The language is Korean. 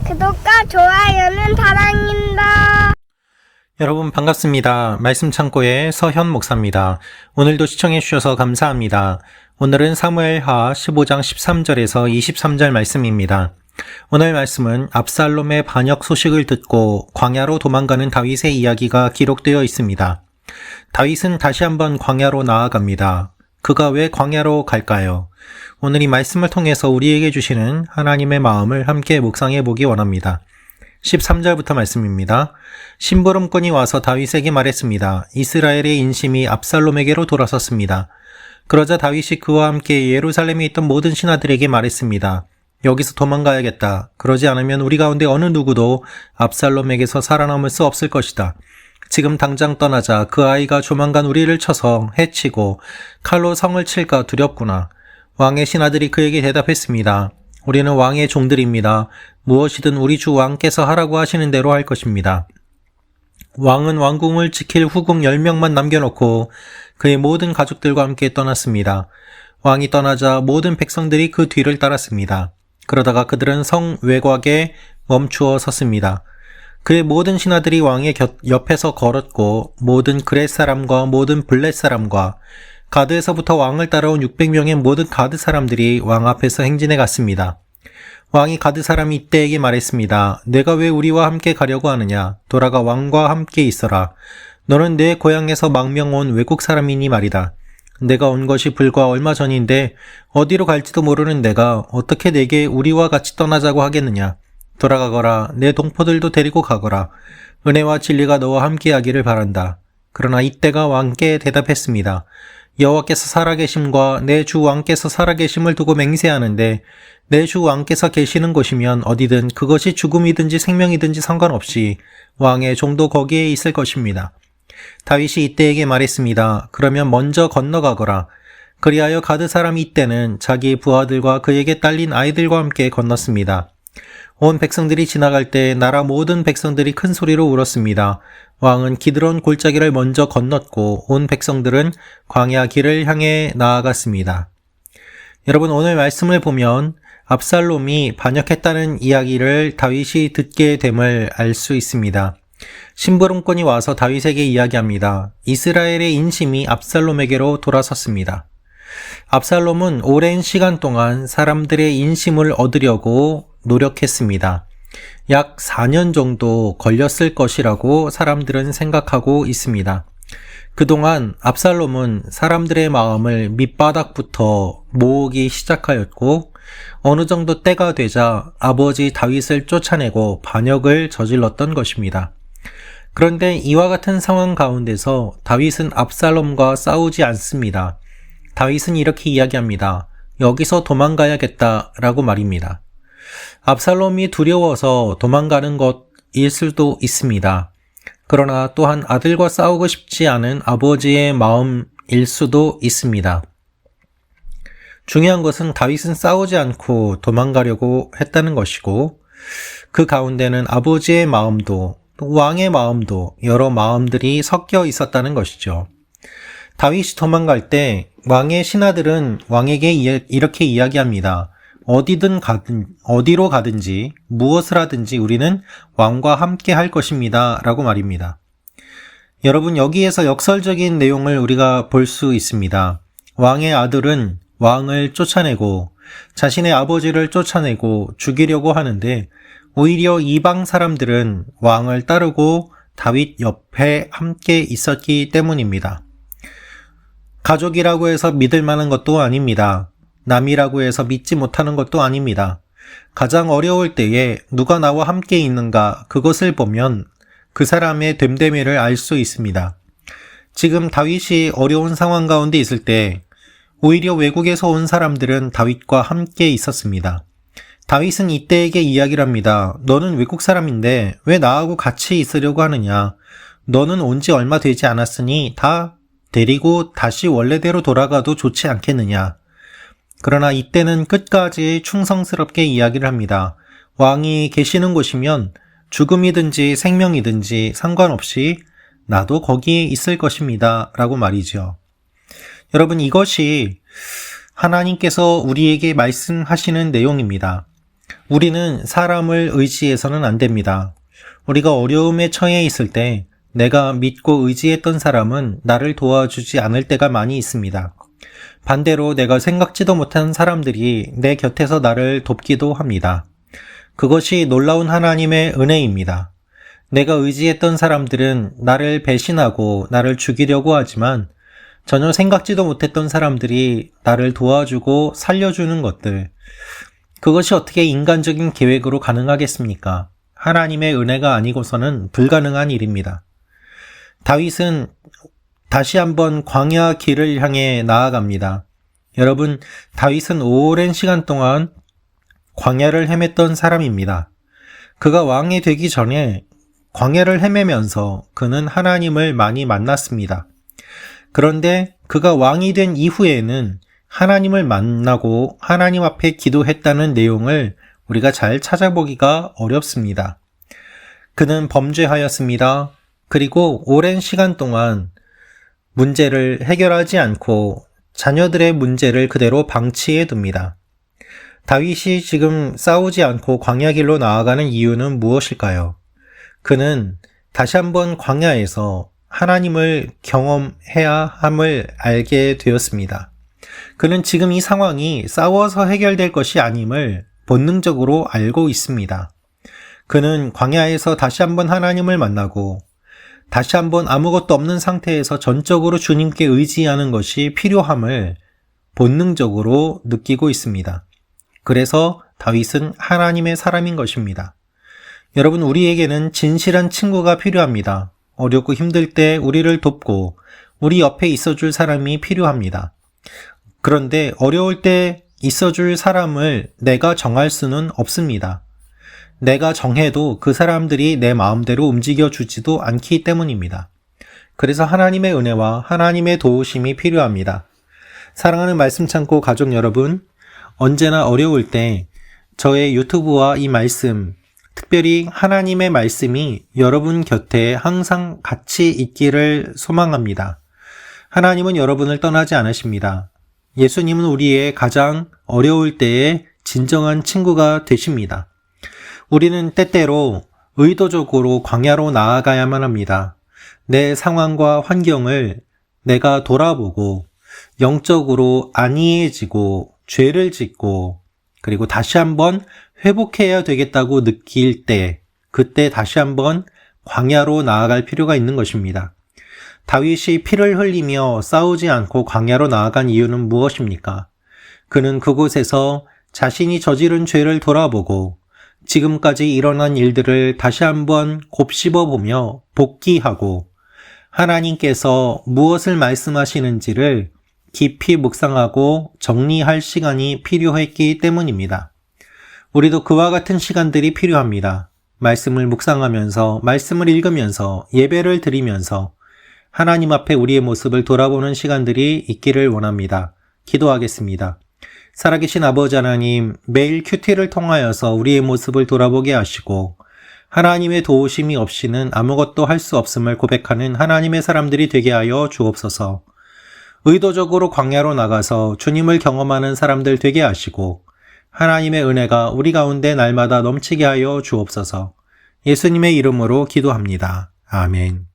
구독과 좋아요는 사랑입니다. 여러분 반갑습니다. 말씀 창고의 서현 목사입니다. 오늘도 시청해 주셔서 감사합니다. 오늘은 사무엘하 15장 13절에서 23절 말씀입니다. 오늘 말씀은 압살롬의 반역 소식을 듣고 광야로 도망가는 다윗의 이야기가 기록되어 있습니다. 다윗은 다시 한번 광야로 나아갑니다. 그가 왜 광야로 갈까요? 오늘 이 말씀을 통해서 우리에게 주시는 하나님의 마음을 함께 묵상해 보기 원합니다. 13절부터 말씀입니다. 심부름꾼이 와서 다윗에게 말했습니다. 이스라엘의 인심이 압살롬에게로 돌아섰습니다. 그러자 다윗이 그와 함께 예루살렘에 있던 모든 신하들에게 말했습니다. 여기서 도망가야겠다. 그러지 않으면 우리 가운데 어느 누구도 압살롬에게서 살아남을 수 없을 것이다. 지금 당장 떠나자. 그 아이가 조만간 우리를 쳐서 해치고 칼로 성을 칠까 두렵구나. 왕의 신하들이 그에게 대답했습니다. 우리는 왕의 종들입니다. 무엇이든 우리 주 왕께서 하라고 하시는 대로 할 것입니다. 왕은 왕궁을 지킬 후궁 10명만 남겨놓고 그의 모든 가족들과 함께 떠났습니다. 왕이 떠나자 모든 백성들이 그 뒤를 따랐습니다. 그러다가 그들은 성 외곽에 멈추어 섰습니다. 그의 모든 신하들이 왕의 옆에서 걸었고 모든 그렛 사람과 모든 블렛 사람과 가드에서부터 왕을 따라온 600명의 모든 가드 사람들이 왕 앞에서 행진해 갔습니다. 왕이 가드 사람이 이때에게 말했습니다. 내가 왜 우리와 함께 가려고 하느냐? 돌아가 왕과 함께 있어라. 너는 내 고향에서 망명 온 외국 사람이니 말이다. 내가 온 것이 불과 얼마 전인데 어디로 갈지도 모르는 내가 어떻게 내게 우리와 같이 떠나자고 하겠느냐? 돌아가거라. 내 동포들도 데리고 가거라. 은혜와 진리가 너와 함께하기를 바란다. 그러나 이때가 왕께 대답했습니다. 여호와께서 살아계심과 내 주 왕께서 살아계심을 두고 맹세하는데 내 주 왕께서 계시는 곳이면 어디든 그것이 죽음이든지 생명이든지 상관없이 왕의 종도 거기에 있을 것입니다. 다윗이 이때에게 말했습니다. 그러면 먼저 건너가거라. 그리하여 가드 사람이 이때는 자기 부하들과 그에게 딸린 아이들과 함께 건넜습니다. 온 백성들이 지나갈 때 나라 모든 백성들이 큰 소리로 울었습니다. 왕은 기드론 골짜기를 먼저 건넜고 온 백성들은 광야 길을 향해 나아갔습니다. 여러분 오늘 말씀을 보면 압살롬이 반역했다는 이야기를 다윗이 듣게 됨을 알 수 있습니다. 심부름꾼이 와서 다윗에게 이야기합니다. 이스라엘의 인심이 압살롬에게로 돌아섰습니다. 압살롬은 오랜 시간 동안 사람들의 인심을 얻으려고 노력했습니다. 약 4년 정도 걸렸을 것이라고 사람들은 생각하고 있습니다. 그동안 압살롬은 사람들의 마음을 밑바닥부터 모으기 시작하였고 어느 정도 때가 되자 아버지 다윗을 쫓아내고 반역을 저질렀던 것입니다. 그런데 이와 같은 상황 가운데서 다윗은 압살롬과 싸우지 않습니다. 다윗은 이렇게 이야기합니다. 여기서 도망가야겠다라고 말입니다. 압살롬이 두려워서 도망가는 것일 수도 있습니다. 그러나 또한 아들과 싸우고 싶지 않은 아버지의 마음일 수도 있습니다. 중요한 것은 다윗은 싸우지 않고 도망가려고 했다는 것이고 그 가운데는 아버지의 마음도 또 왕의 마음도 여러 마음들이 섞여 있었다는 것이죠. 다윗이 도망갈 때 왕의 신하들은 왕에게 이렇게 이야기합니다. 어디로 가든지 무엇을 하든지 우리는 왕과 함께 할 것입니다. 라고 말입니다. 여러분 여기에서 역설적인 내용을 우리가 볼 수 있습니다. 왕의 아들은 왕을 쫓아내고 자신의 아버지를 쫓아내고 죽이려고 하는데 오히려 이방 사람들은 왕을 따르고 다윗 옆에 함께 있었기 때문입니다. 가족이라고 해서 믿을 만한 것도 아닙니다. 남이라고 해서 믿지 못하는 것도 아닙니다. 가장 어려울 때에 누가 나와 함께 있는가 그것을 보면 그 사람의 됨됨이를 알 수 있습니다. 지금 다윗이 어려운 상황 가운데 있을 때 오히려 외국에서 온 사람들은 다윗과 함께 있었습니다. 다윗은 이때에게 이야기를 합니다. 너는 외국 사람인데 왜 나하고 같이 있으려고 하느냐? 너는 온 지 얼마 되지 않았으니 다 데리고 다시 원래대로 돌아가도 좋지 않겠느냐? 그러나 이때는 끝까지 충성스럽게 이야기를 합니다. 왕이 계시는 곳이면 죽음이든지 생명이든지 상관없이 나도 거기에 있을 것입니다. 라고 말이죠. 여러분 이것이 하나님께서 우리에게 말씀하시는 내용입니다. 우리는 사람을 의지해서는 안 됩니다. 우리가 어려움에 처해 있을 때 내가 믿고 의지했던 사람은 나를 도와주지 않을 때가 많이 있습니다. 반대로 내가 생각지도 못한 사람들이 내 곁에서 나를 돕기도 합니다. 그것이 놀라운 하나님의 은혜입니다. 내가 의지했던 사람들은 나를 배신하고 나를 죽이려고 하지만 전혀 생각지도 못했던 사람들이 나를 도와주고 살려주는 것들, 그것이 어떻게 인간적인 계획으로 가능하겠습니까? 하나님의 은혜가 아니고서는 불가능한 일입니다. 다윗은 다시 한번 광야 길을 향해 나아갑니다. 여러분, 다윗은 오랜 시간 동안 광야를 헤맸던 사람입니다. 그가 왕이 되기 전에 광야를 헤매면서 그는 하나님을 많이 만났습니다. 그런데 그가 왕이 된 이후에는 하나님을 만나고 하나님 앞에 기도했다는 내용을 우리가 잘 찾아보기가 어렵습니다. 그는 범죄하였습니다. 그리고 오랜 시간 동안 문제를 해결하지 않고 자녀들의 문제를 그대로 방치해 둡니다. 다윗이 지금 싸우지 않고 광야길로 나아가는 이유는 무엇일까요? 그는 다시 한번 광야에서 하나님을 경험해야 함을 알게 되었습니다. 그는 지금 이 상황이 싸워서 해결될 것이 아님을 본능적으로 알고 있습니다. 그는 광야에서 다시 한번 하나님을 만나고 다시 한번 아무것도 없는 상태에서 전적으로 주님께 의지하는 것이 필요함을 본능적으로 느끼고 있습니다. 그래서 다윗은 하나님의 사람인 것입니다. 여러분, 우리에게는 진실한 친구가 필요합니다. 어렵고 힘들 때 우리를 돕고 우리 옆에 있어줄 사람이 필요합니다. 그런데 어려울 때 있어줄 사람을 내가 정할 수는 없습니다. 내가 정해도 그 사람들이 내 마음대로 움직여주지도 않기 때문입니다. 그래서 하나님의 은혜와 하나님의 도우심이 필요합니다. 사랑하는 말씀 창고 가족 여러분, 언제나 어려울 때 저의 유튜브와 이 말씀, 특별히 하나님의 말씀이 여러분 곁에 항상 같이 있기를 소망합니다. 하나님은 여러분을 떠나지 않으십니다. 예수님은 우리의 가장 어려울 때의 진정한 친구가 되십니다. 우리는 때때로 의도적으로 광야로 나아가야만 합니다. 내 상황과 환경을 내가 돌아보고 영적으로 안이해지고 죄를 짓고 그리고 다시 한번 회복해야 되겠다고 느낄 때, 그때 다시 한번 광야로 나아갈 필요가 있는 것입니다. 다윗이 피를 흘리며 싸우지 않고 광야로 나아간 이유는 무엇입니까? 그는 그곳에서 자신이 저지른 죄를 돌아보고 지금까지 일어난 일들을 다시 한번 곱씹어 보며 복기하고 하나님께서 무엇을 말씀하시는지를 깊이 묵상하고 정리할 시간이 필요했기 때문입니다. 우리도 그와 같은 시간들이 필요합니다. 말씀을 묵상하면서, 말씀을 읽으면서, 예배를 드리면서 하나님 앞에 우리의 모습을 돌아보는 시간들이 있기를 원합니다. 기도하겠습니다. 살아계신 아버지 하나님, 매일 큐티를 통하여서 우리의 모습을 돌아보게 하시고 하나님의 도우심이 없이는 아무것도 할 수 없음을 고백하는 하나님의 사람들이 되게 하여 주옵소서. 의도적으로 광야로 나가서 주님을 경험하는 사람들 되게 하시고 하나님의 은혜가 우리 가운데 날마다 넘치게 하여 주옵소서. 예수님의 이름으로 기도합니다. 아멘.